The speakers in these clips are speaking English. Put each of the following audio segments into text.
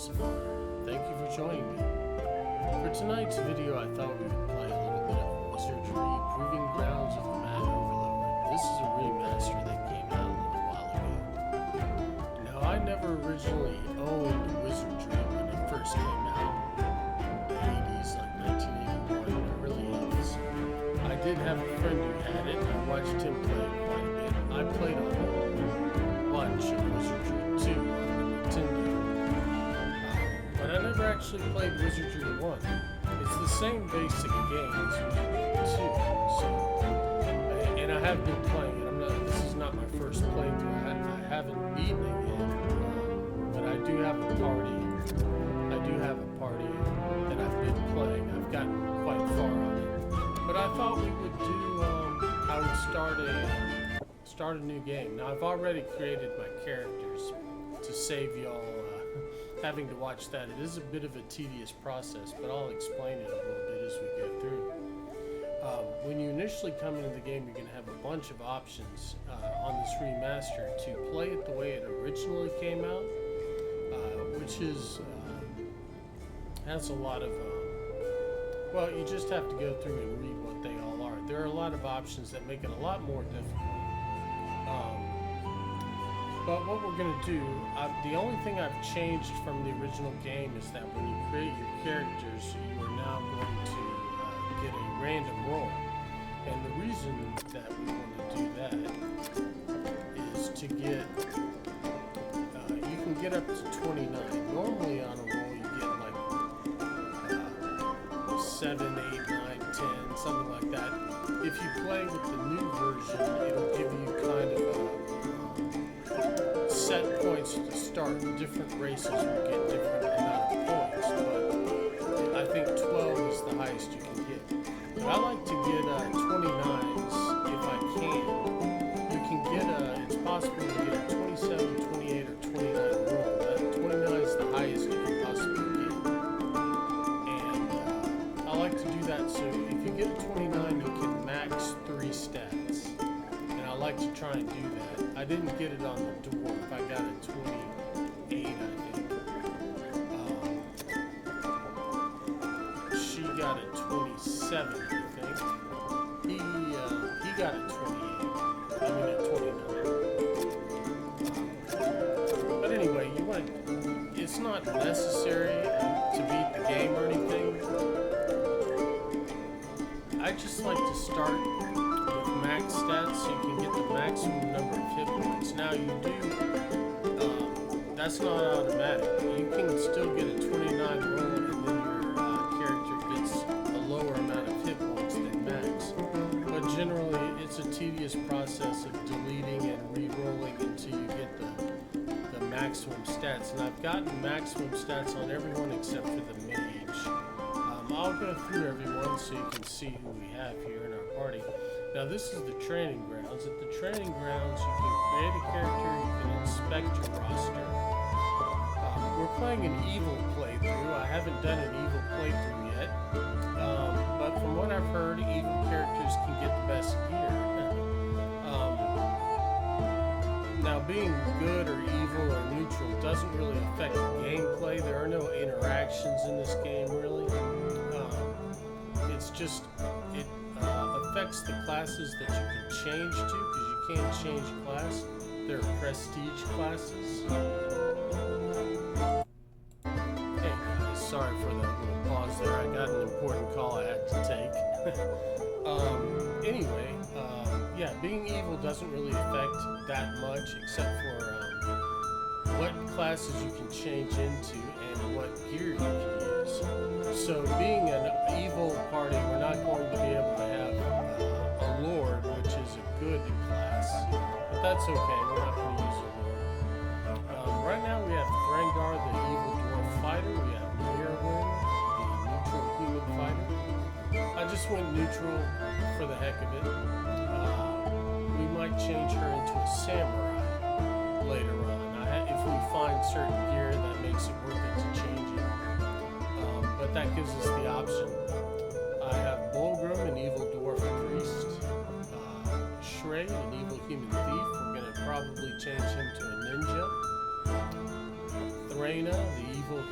ASMR. Thank you for joining me. For tonight's video, I thought we would play a little bit of Wizardry, Proving Grounds of the Mad Overlord. This is a remaster that came out a little while ago. Now, I never originally owned Wizardry when it first came out in the 80s, like 1981, early 80s. I did have a friend who had it, and I watched him play it quite a bit. I played a whole bunch of Wizardry 2 on the Nintendo. But I never actually played Wizardry 1. It's the same basic game as Wizardry 2. And I have been playing it. This is not my first playthrough. I haven't beaten it yet. But I do have a party. That I've been playing. I've gotten quite far on it. But I thought we would do, I would start a new game. Now I've already created my characters to save y'all having to watch that. It is a bit of a tedious process, but I'll explain it a little bit as we go through. When you initially come into the game, you're going to have a bunch of options on this remaster to play it the way it originally came out, which is has a lot of well, you just have to go through and read what they all are. There are a lot of options that make it a lot more difficult. But what we're going to do, the only thing I've changed from the original game is that when you create your characters, you are now going to get a random roll. And the reason that we want to do that is to get, you can get up to 29. Normally on a roll you get like 7, 8, 9, 10, something like that. If you play with the new version, it'll give you kind of set points to start. Different races will get different amount of points, but I think 12 is the highest you can get. But I like to get 29s if I can. You can get it's possible to get a 27, 28, or 29 roll. 29 is the highest you can possibly get. And I like to do that, so if you get a 29, you can max 3 stats. And I like to try and do that. I didn't get it on the dwarf. I got a 28, I think. She got a 27, I think. He got a 28. I mean a 29. But anyway, it's not necessary to beat the game or anything. I just like to start with max stats so you can get the maximum number of hit points. Now you do, that's not automatic. You can still get a 29 roll and then your character gets a lower amount of hit points than max. But generally it's a tedious process of deleting and re-rolling until you get the maximum stats. And I've gotten maximum stats on everyone except for the mage. I'll go through everyone so you can see who we have here in our party. Now this is the training grounds. At the training grounds you can create a character, you can inspect your roster. We're playing an evil playthrough. I haven't done an evil playthrough yet. But from what I've heard, evil characters can get the best gear. Now being good or evil or neutral doesn't really affect the gameplay. There are no interactions in this game really. It's just, it affects the classes that you can change to, because you can't change class. They're prestige classes. Hey guys, sorry for that little pause there. I got an important call I had to take. Anyway, yeah, being evil doesn't really affect that much, except for what classes you can change into and what gear you can use. So being an evil party, we're not going to be able to have a Lord, which is a good class. But that's okay, we're not going to use a Lord. Right now we have Threngar, the evil dwarf fighter. We have Mirwin, the neutral human fighter. I just went neutral for the heck of it. We might change her into a samurai later on. If we find certain gear that makes it worth it to change it. But that gives us the option. I have Bulgrim, an evil dwarf priest. Shrey, an evil human thief. We're going to probably change him to a ninja. Threna, the evil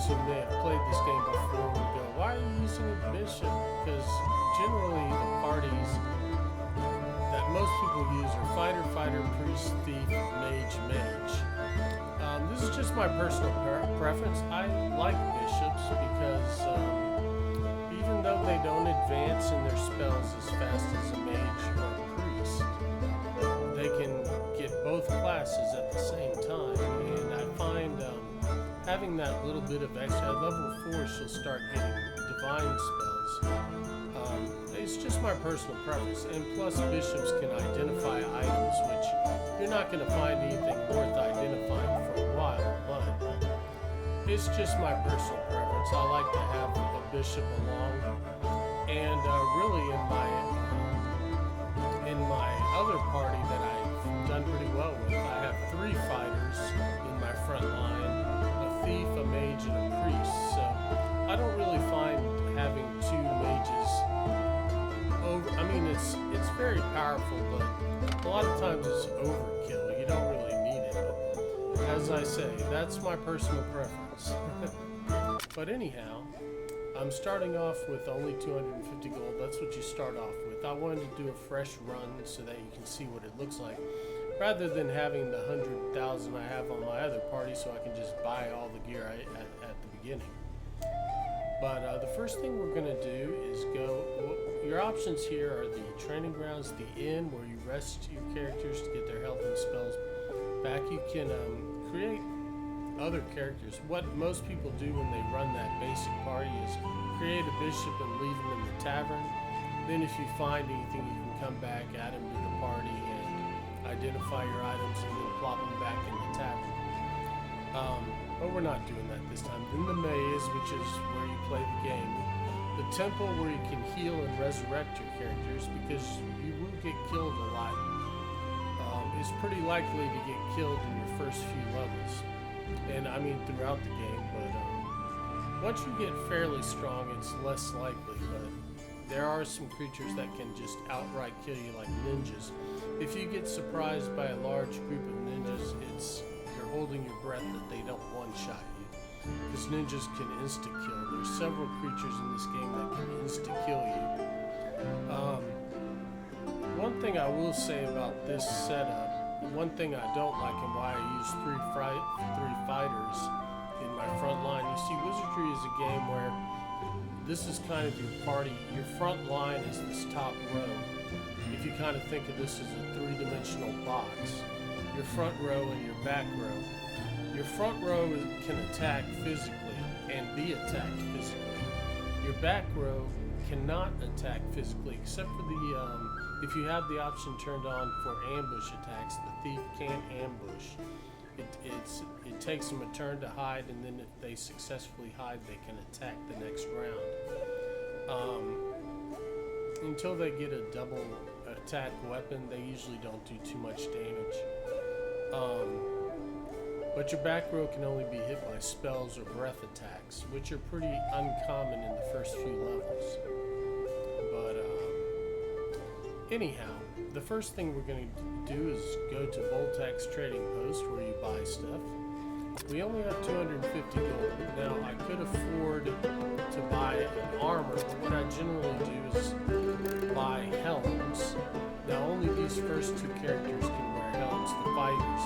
who may have played this game before would go, why are you using a bishop? Because generally the parties that most people use are fighter, fighter, priest, thief, mage, mage. This is just my personal preference. I like bishops because even though they don't advance in their spells as fast as a mage or a priest, they can get both classes at the same time. And I find having that little bit of extra, at level 4 she'll start getting divine spells. It's just my personal preference, and plus bishops can identify items, which you're not going to find anything worth identifying for a while, but it's just my personal preference. I like to have a bishop along, and really in my other party that I've done pretty well with, I have 3 fighters in my front line, a thief, a mage, and a priest, so I don't really find having 2 mages I mean, it's very powerful, but a lot of times it's overkill. You don't really need it. But as I say, that's my personal preference. But anyhow, I'm starting off with only 250 gold. That's what you start off with. I wanted to do a fresh run so that you can see what it looks like, rather than having the 100,000 I have on my other party, so I can just buy all the gear at the beginning. But the first thing we're going to do is your options here are the training grounds, the inn where you rest your characters to get their health and spells back. You can create other characters. What most people do when they run that basic party is create a bishop and leave him in the tavern. Then if you find anything, you can come back, add him to the party, and identify your items, and then plop them back in the tavern. But we're not doing that this time. Then the maze, which is where you play the game. The temple, where you can heal and resurrect your characters, because you will get killed a lot. It's pretty likely to get killed in your first few levels. And I mean throughout the game, but once you get fairly strong, it's less likely. But there are some creatures that can just outright kill you, like ninjas. If you get surprised by a large group of ninjas, you're holding your breath that they don't one-shot you, because ninjas can insta-kill. There's several creatures in this game that can insta-kill you. One thing I will say about this setup, one thing I don't like and why I use three fighters in my front line. You see, Wizardry is a game where this is kind of your party. Your front line is this top row. If you kind of think of this as a 3-dimensional box, your front row and your back row. Your front row can attack physically and be attacked physically. Your back row cannot attack physically, except for if you have the option turned on for ambush attacks. The thief can ambush. It takes them a turn to hide, and then if they successfully hide, they can attack the next round. Until they get a double attack weapon, they usually don't do too much damage. But your back row can only be hit by spells or breath attacks, which are pretty uncommon in the first few levels. But anyhow, the first thing we're going to do is go to Voltax's trading post, where you buy stuff. We only have 250 gold. Now, I could afford to buy an armor, but what I generally do is buy helms. Now, only these first 2 characters can wear helms, the fighters.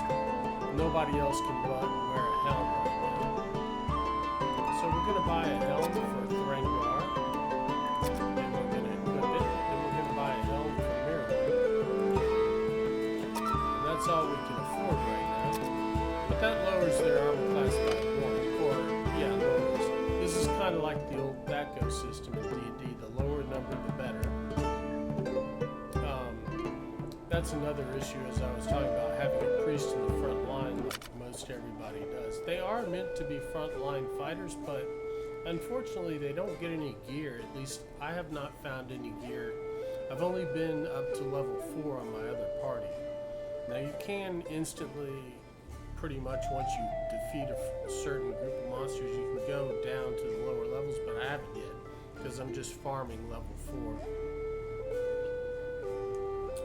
Nobody else can wear a helm right now. So we're going to buy a helm for Threngar, and we're going to equip it. Then we're going to buy a helm for Mirror. And that's all we can afford right now. But that lowers their armor class by 1. Lowers. This is kind of like the old Baco system in D&D. The lower number, the better. That's another issue, as I was talking about, having a priest in the front line like most everybody does. They are meant to be frontline fighters, but unfortunately they don't get any gear. At least I have not found any gear. I've only been up to level 4 on my other party. Now you can instantly, pretty much once you defeat a certain group of monsters, you can go down to the lower levels, but I haven't yet, because I'm just farming level 4.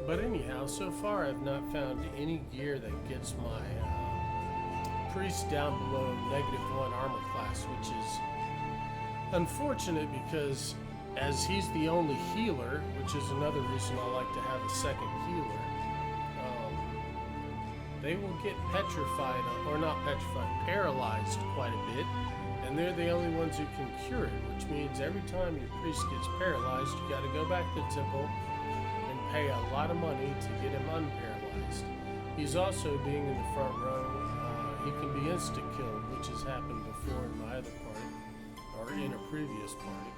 But anyhow, so far I've not found any gear that gets my priest down below -1 armor class, which is unfortunate because as he's the only healer, which is another reason I like to have a second healer, they will get petrified, or not petrified, paralyzed quite a bit, and they're the only ones who can cure it, which means every time your priest gets paralyzed, you got to go back to the temple and pay a lot of money to get him unparalyzed. He's also, being in the front row, he can be insta-killed, which has happened before in my other party, or in a previous party.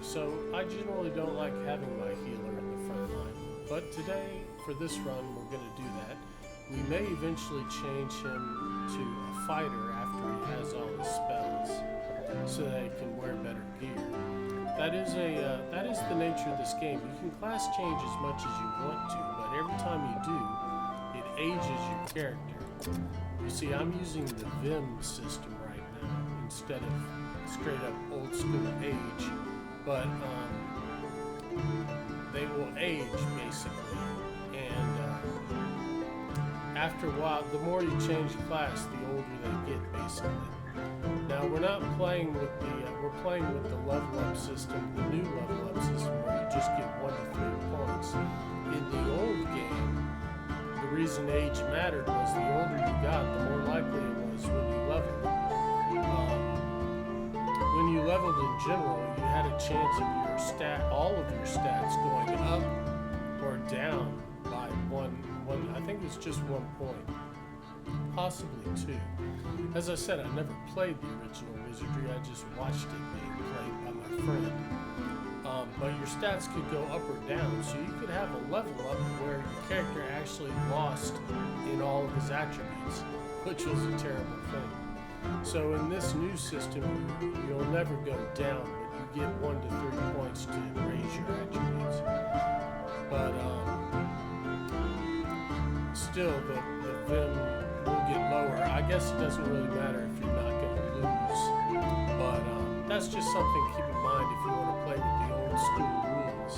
So I generally don't like having my healer in the front line, but today, for this run, we're going to do that. We may eventually change him to a fighter after he has all his spells, so that he can wear better gear. That is the nature of this game. You can class change as much as you want to, but every time you do, it ages your character. You see, I'm using the Vim system right now instead of straight up old school age, but they will age basically, and after a while, the more you change class, the older they get, basically. Now, we're not playing with we're playing with the level up system, the new level up system, where you just get 1 to 3 points. In the old game, the reason age mattered was the older you got, the more likely it was when you leveled. When you leveled in general, you had a chance of all of your stats going up or down by one, I think it's just 1 point, possibly 2. As I said, I never played the original Wizardry, I just watched it being played by my friend. But your stats could go up or down, so you could have a level up where your character actually lost in all of his attributes, which was a terrible thing. So in this new system, you'll never go down, but you get 1 to 3 points to raise your attributes. But still, the Vim will get lower. I guess it doesn't really matter if you're not going to lose, but that's just something to keep in mind if you want to play with the old school rules.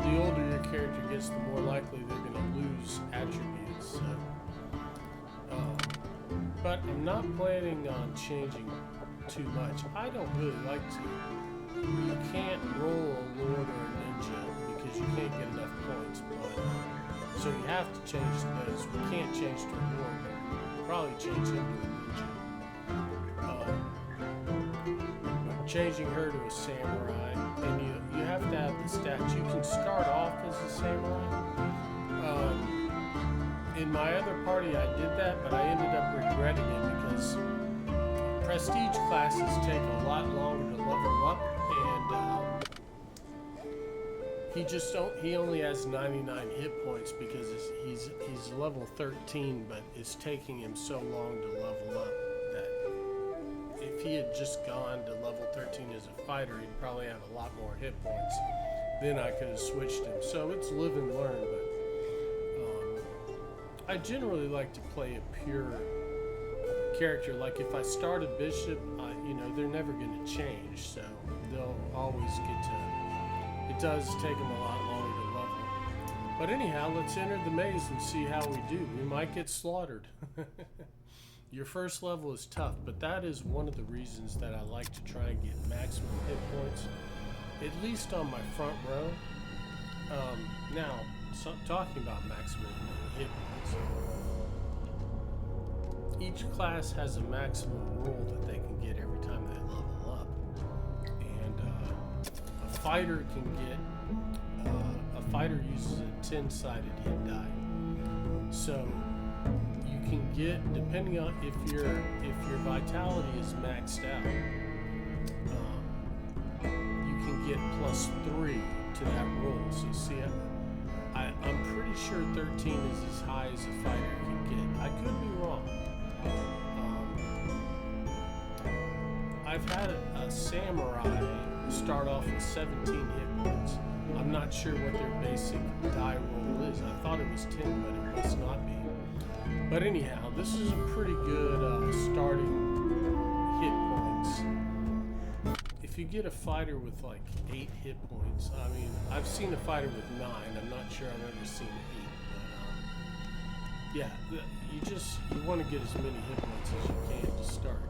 The older your character gets, the more likely they're going to lose attributes. So, but I'm not planning on changing too much. I don't really like to. You can't roll a lord or a ninja because you can't get enough points, but so you have to change those. We can't change to a lord, but we'll probably change him to a ninja. Changing her to a samurai, and you have to have the stats. You can start off as a samurai. In my other party, I did that, but I ended up regretting it because prestige classes take a lot longer to level up, and he only has 99 hit points because he's level 13, but it's taking him so long to level up that if he had just gone to level 13 as a fighter, he'd probably have a lot more hit points. Then I could have switched him. So it's live and learn, but I generally like to play a pure character. Like if I start a bishop, they're never going to change, so they'll always get to. It does take them a lot longer to level. But anyhow, let's enter the maze and see how we do. We might get slaughtered. Your first level is tough, but that is one of the reasons that I like to try and get maximum hit points, at least on my front row. Now, talking about maximum hit points, each class has a maximum roll that they can get every time they level up, and a fighter can get. A fighter uses a 10-sided hit die, so you can get, depending on if your vitality is maxed out, you can get +3 to that roll. So see, I'm pretty sure 13 is as high as a fighter can get. I could be wrong. I've had a samurai start off with 17 hit points. I'm not sure what their basic die roll is. I thought it was 10, but it must not be. But anyhow, this is a pretty good starting hit points. If you get a fighter with like 8 hit points, I mean, I've seen a fighter with 9. I'm not sure I've ever seen 8. But Yeah, you want to get as many hit points as you can to start.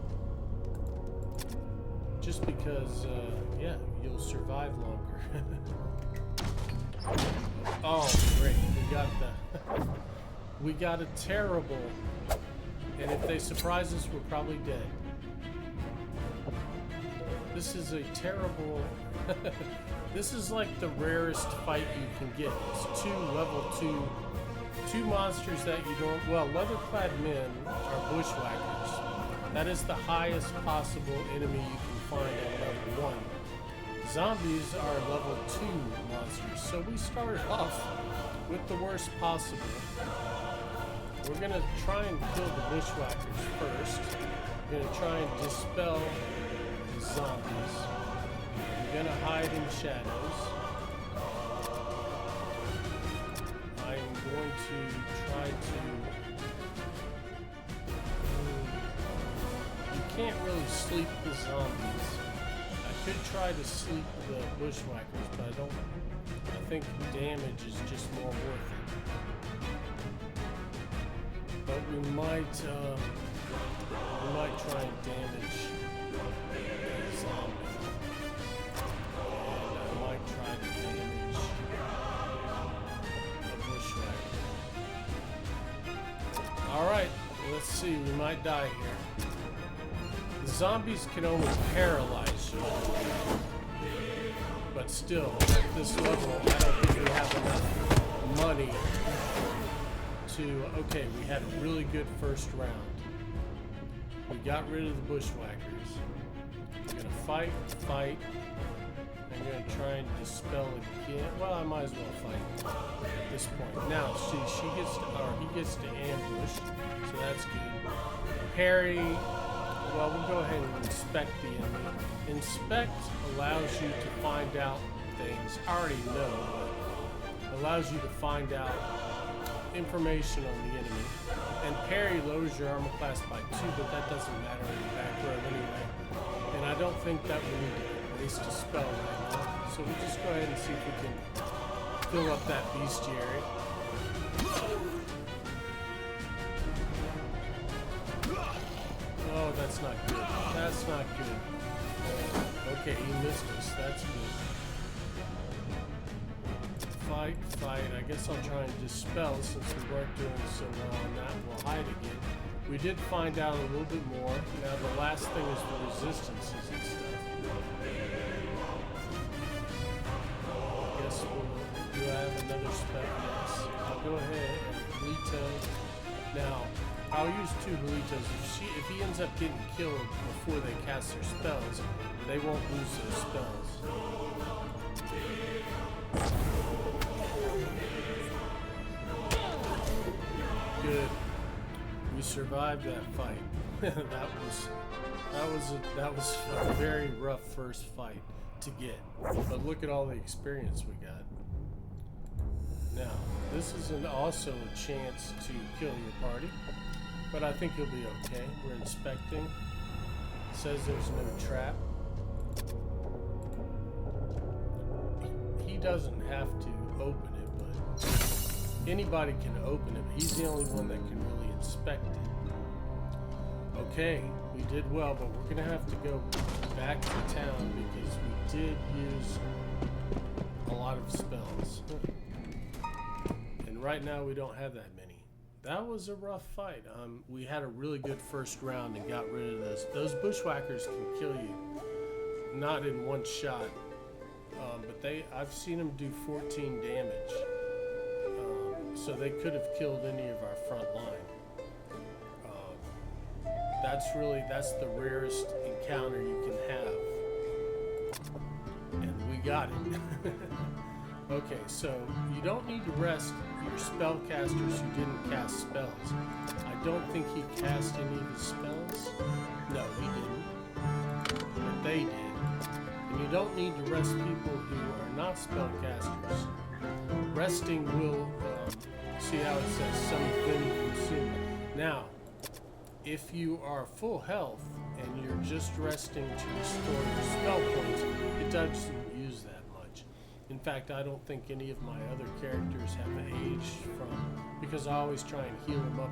Just because, yeah, you'll survive longer. Oh, great, we got that. We got a terrible, and if they surprise us, we're probably dead. This is a terrible, this is like the rarest fight you can get. It's level 2 monsters that you don't, well, leather-clad men are bushwhackers. That is the highest possible enemy you can find at level 1. Zombies are level 2 monsters, so we started off with the worst possible. We're gonna try and kill the bushwhackers first. We're gonna try and dispel the zombies. We're gonna hide in shadows. I'm going to try to... You can't really sleep the zombies. I could try to sleep the bushwhackers, but I think damage is just more worth it. But we might try and damage the zombie. And I might try to damage the bushwhacker. Alright, let's see, we might die here. The zombies can only paralyze you. But still, at this level, I don't think we have enough money to... Okay, we had a really good first round. We got rid of the bushwhackers. We're gonna fight. I'm gonna try and dispel it again. Well, I might as well fight at this point. Now, see, he gets to ambush, so that's good. Parry. Well, we'll go ahead and inspect the enemy. Inspect allows you to find out things. I already know, but allows you to find out information on the enemy. And parry lowers your armor class by 2, but that doesn't matter in the back row anyway. And I don't think that we need to waste a spell right now. So we'll just go ahead and see if we can fill up that bestiary. Oh, that's not good. That's not good. Okay, he missed us. That's good. Fight. I guess I'll try and dispel since we weren't doing so well on that. We'll hide again. We did find out a little bit more. Now the last thing is the resistances and stuff. I guess do I have another spell? Yes. I'll go ahead and Lito. Now, I'll use 2 Bolitos. If he ends up getting killed before they cast their spells, they won't lose those spells. Good. We survived that fight. that was a very rough first fight to get. But look at all the experience we got. Now, this is also a chance to kill your party. But I think you'll be okay. We're inspecting. It says there's no trap. He doesn't have to open it, but anybody can open it. He's the only one that can really inspect it. Okay, we did well, but we're gonna have to go back to town because we did use a lot of spells. And right now we don't have that many. That was a rough fight. We had a really good first round and got rid of those. Those bushwhackers can kill you, not in one shot, but I've seen them do 14 damage. So they could have killed any of our front line. That's the rarest encounter you can have, and we got it. Okay, so you don't need to rest your spellcasters who didn't cast spells. I don't think he cast any of his spells. No, he didn't. But they did. And you don't need to rest people who are not spellcasters. Resting will, see how it says, something consumed. Now, if you are full health and you're just resting to restore your spell points, it doesn't use that much. In fact, I don't think any of my other characters have aged from, because I always try and heal them up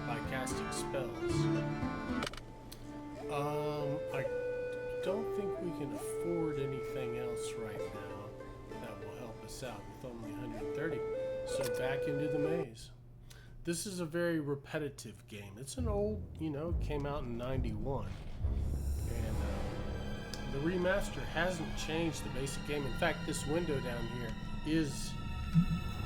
by casting spells. I don't think we can afford anything else right now that will help us out with only 130. So back into the maze. This is a very repetitive game. It's an old, came out in 91. And the remaster hasn't changed the basic game. In fact, this window down here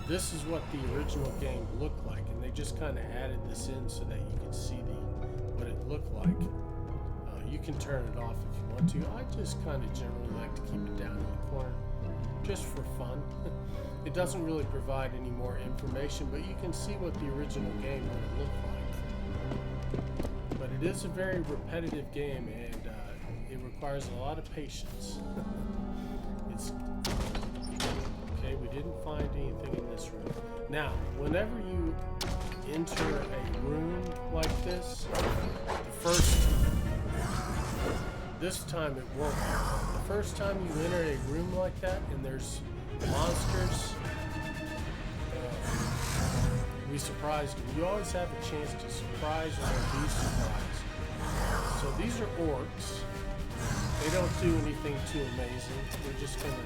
this is what the original game looked like. And they just kind of added this in so that you could see what it looked like. You can turn it off if you want to. I just kind of generally like to keep it down in the corner, just for fun. It doesn't really provide any more information, but you can see what the original game would look like. But it is a very repetitive game, and it requires a lot of patience. Okay, we didn't find anything in this room. Now, whenever you enter a room like this, this time it won't. The first time you enter a room like that and there's monsters, we surprised you. You always have a chance to surprise or be surprised. So these are orcs. They don't do anything too amazing. We're just going to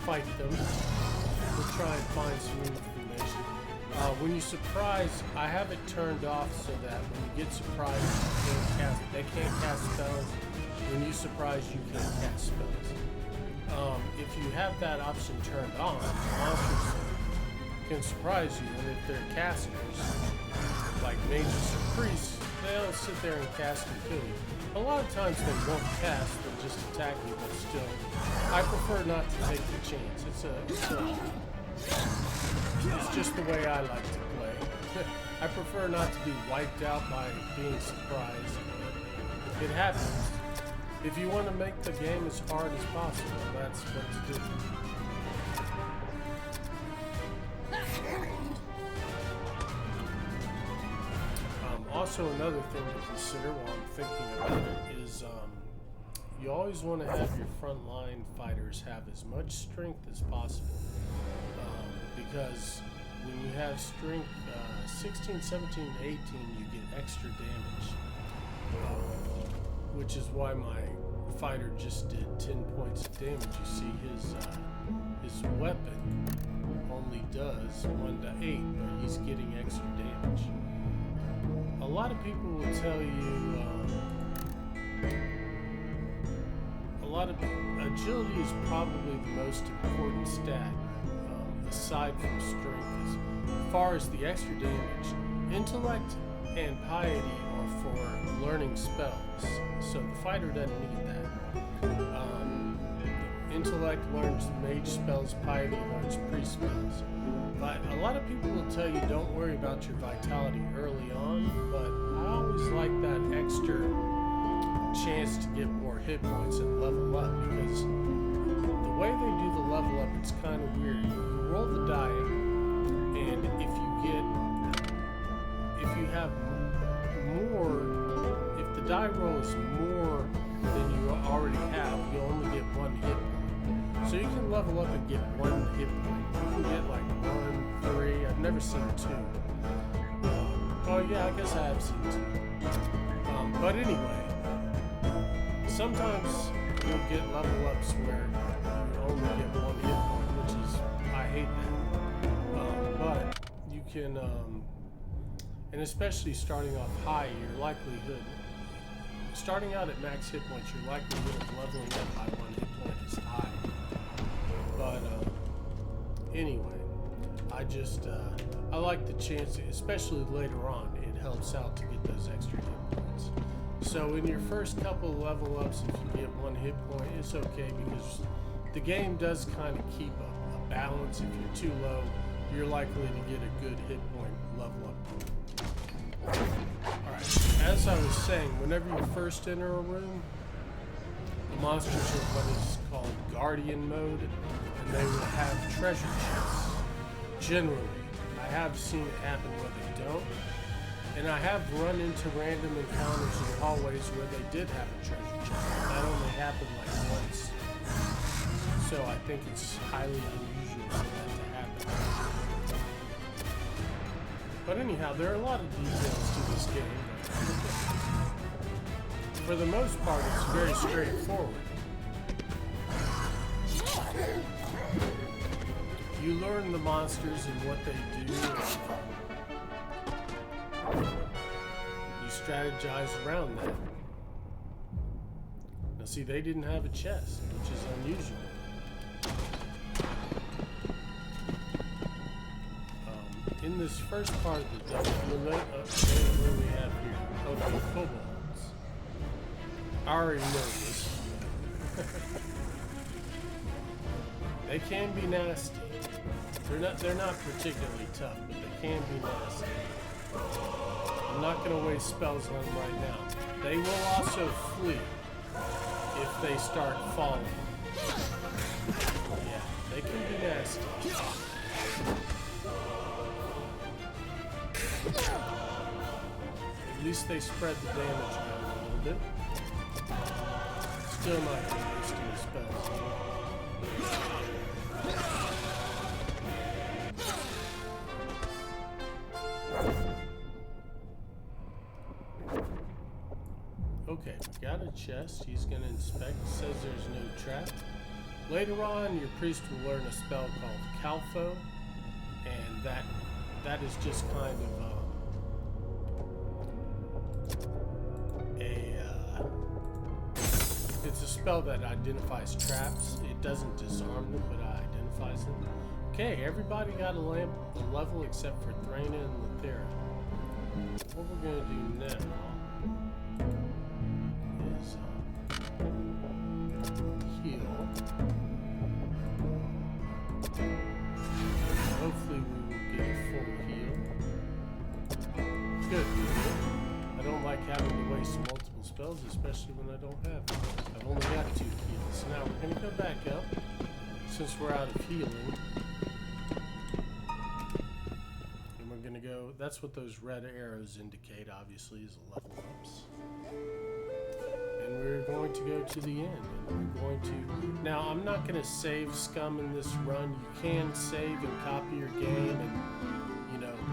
fight them. We'll try and find some information. When you surprise, I have it turned off so that when you get surprised, they can't cast spells. When you surprise, you can't cast spells. If you have that option turned on, monsters can surprise you, and if they're casters, like mages or priests, they'll sit there and cast and kill you. A lot of times they won't cast, they'll just attack you, but still, I prefer not to take the chance. It's just the way I like to play. I prefer not to be wiped out by being surprised. It happens. If you want to make the game as hard as possible, that's what to do. Also, another thing to consider while I'm thinking about it is you always want to have your frontline fighters have as much strength as possible. Because when you have strength 16, 17, 18, you get extra damage. Which is why my fighter just did 10 points of damage. You see his weapon only does 1 to 8, but he's getting extra damage. A lot of people will tell you agility is probably the most important stat aside from strength. As far as the extra damage, intellect and piety are for learning spells, so the fighter doesn't need that. Intellect learns mage spells, piety learns priest spells. But a lot of people will tell you don't worry about your vitality early on, but I always like that extra chance to get more hit points and level up, because the way they do the level up, it's kind of weird. You roll the die, and if you have more, if the die roll is more than you already have, you only get 1 hit point. So you can level up and get 1 hit point. You can get like 1, 3. I've never seen 2. Oh yeah, I guess I have seen 2. But anyway, sometimes you'll get level ups where you only get 1 hit point, which is, I hate that. But you can, and especially starting off high, starting out at max hit points, your likelihood of leveling up by 1 hit point is high. But anyway, I like the chance, especially later on, it helps out to get those extra hit points. So in your first couple of level ups, if you get 1 hit point, it's okay, because the game does kind of keep a balance. If you're too low, you're likely to get a good hit point level up. Alright, as I was saying, whenever you first enter a room, the monsters are what is called Guardian mode, and they will have treasure chests. Generally, I have seen it happen where they don't, and I have run into random encounters in hallways where they did have a treasure chest. That only happened like once. So I think it's highly unusual for that to happen. But anyhow, there are a lot of details to this game. For the most part, it's very straightforward. You learn the monsters and what they do. You strategize around that. Now see, they didn't have a chest, which is unusual. In this first part of the dungeon, what do we have here? Okay, kobolds. I already know this. They can be nasty. They're not particularly tough, but they can be nasty. I'm not going to waste spells on them right now. They will also flee if they start falling. Yeah, they can be nasty. At least they spread the damage around a little bit. Still not going to waste any spells. Okay, we got a chest. He's going to inspect. It says there's no trap. Later on, your priest will learn a spell called Calfo, and that is just kind of it's a spell that identifies traps. It doesn't disarm them, but it identifies them. Okay, everybody got a level except for Thrana and Lethera. What we're going to do now is heal. Hopefully we will get a full heal. Good. I don't like having to waste multiple spells, especially when I don't have them. I've only got 2 heals. So now we're going to go back up, since we're out of healing. And we're going to go, that's what those red arrows indicate, obviously, is level ups. And we're going to go to the end. And we're going to, now I'm not going to save scum in this run. You can save and copy your game and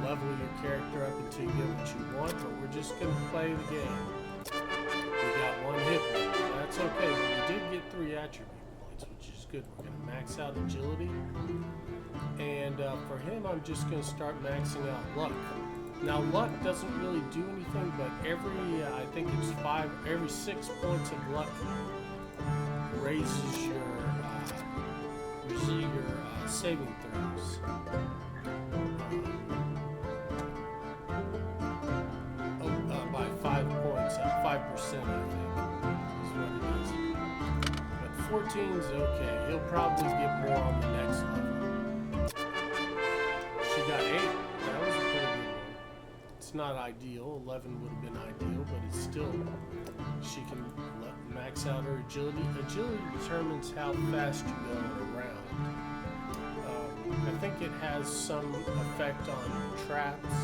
level your character up until you get what you want, but we're just going to play the game. We got 1 hit point. That's okay, but we did get 3 attribute points, which is good. We're going to max out agility. And for him, I'm just going to start maxing out luck. Now, luck doesn't really do anything, but every, I think it's 6 points of luck raises your saving throws. By 5 points, 5%, I think, is what it is. But 14's okay. He'll probably get more on the next level. She got 8. That was a pretty good one. It's not ideal. 11 would have been ideal, but it's still, she can max out her agility. Agility determines how fast you go around. I think it has some effect on traps,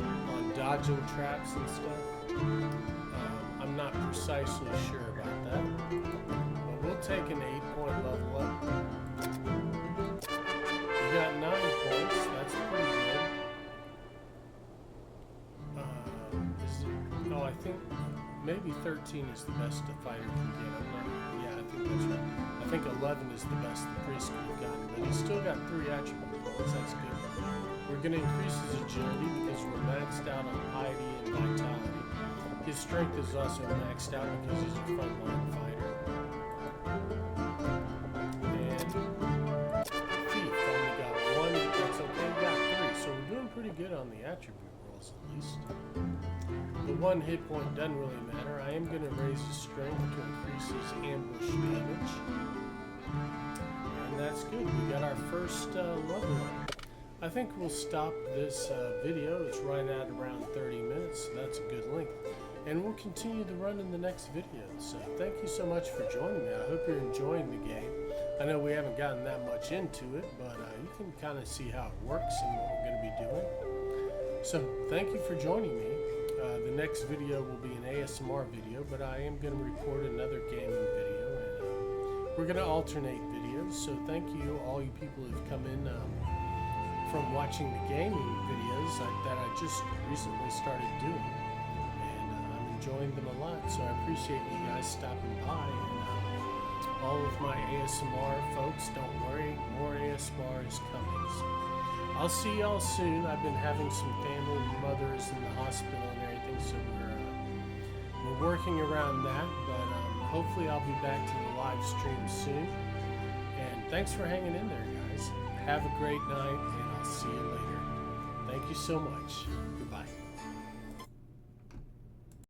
on dodging traps and stuff. I'm not precisely sure about that, but we'll take an 8-point level up. We got 9 points, that's pretty good. I think maybe 13 is the best the fighter can get. Yeah, I think that's right. I think 11 is the best the priest could have gotten, but he's still got 3 attribute points, that's good. We're going to increase his agility because we're maxed out on piety and vitality. His strength is also maxed out because he's a frontline fighter. And thief only got 1, but that's okay. He got 3, so we're doing pretty good on the attribute rolls at least. The 1 hit point doesn't really matter. I am going to raise his strength to increase his ambush damage. And that's good. We got our first level up. I think we'll stop this video. It's right at around 30 minutes, so that's a good length. And we'll continue the run in the next video. So thank you so much for joining me. I hope you're enjoying the game. I know we haven't gotten that much into it, but you can kind of see how it works and what we're going to be doing. So thank you for joining me. The next video will be an ASMR video, but I am going to record another gaming video, and we're going to alternate videos. videos. So thank you, all you people who've come in from watching the gaming videos that I just recently started doing, and I'm enjoying them a lot. So I appreciate you guys stopping by. And all of my ASMR folks, don't worry, more ASMR is coming. So I'll see y'all soon. I've been having some family mothers in the hospital and everything, so we're working around that, but hopefully I'll be back to the live stream soon. And thanks for hanging in there, guys. Have a great night, and I'll see you later. Thank you so much.